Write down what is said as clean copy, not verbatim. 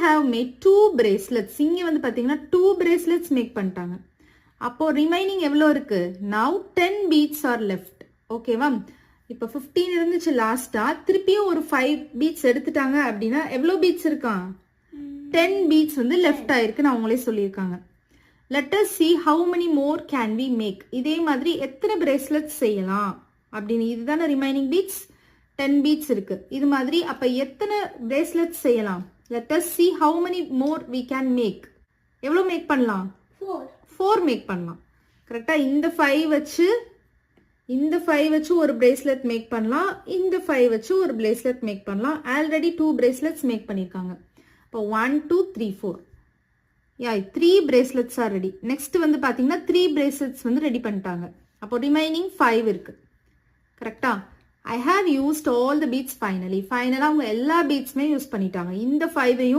have made 2 bracelets. இங்கே வந்து பார்த்தீங்கன்னா 2 bracelets மேக் பண்ணிட்டாங்க. அப்போ ரிமைனிங் எவ்வளோ இருக்கு? now 10 beads are left. ஓகேவா? இப்போ 15 இருந்துச்சு லாஸ்டா, திருப்பியும் ஒரு 5 beads எடுத்துட்டாங்க அப்படின்னா எவ்வளோ பீட்ஸ் இருக்கான்? 10 beads வந்து லெஃப்ட் ஆயிருக்குன்னு அவங்களே சொல்லியிருக்காங்க. let us see how many more can we make. இதே மாதிரி எத்தனை bracelets செய்யலாம் அப்படின்னு. இதுதானே ரிமைனிங் பீட்ஸ், 10 beads இருக்கு. இது மாதிரி அப்ப எத்தனை bracelets செய்யலாம்? let us see how many more we can make. எவ்வளோ மேக் பண்ணலாம்? 4 மேக் பண்ணலாம். கரெக்டா? இந்த 5 வச்சு ஒரு bracelet மேக் பண்ணலாம், இந்த 5 வச்சு ஒரு bracelet மேக் பண்ணலாம். ஆல்ரெடி 2 bracelets மேக் பண்ணியிருக்காங்க. இப்போ 1 2 3 4 3 bracelets ஆர் ரெடி. நெக்ஸ்ட் வந்து பார்த்தீங்கன்னா 3 bracelets வந்து ரெடி பண்ணிட்டாங்க. அப்போ ரிமைனிங் 5 இருக்கு. கரெக்டா? I have used all the beads finally. ஃபைனலாக அவங்க எல்லா பீட்ஸுமே யூஸ் பண்ணிட்டாங்க. இந்த 5ஐயும்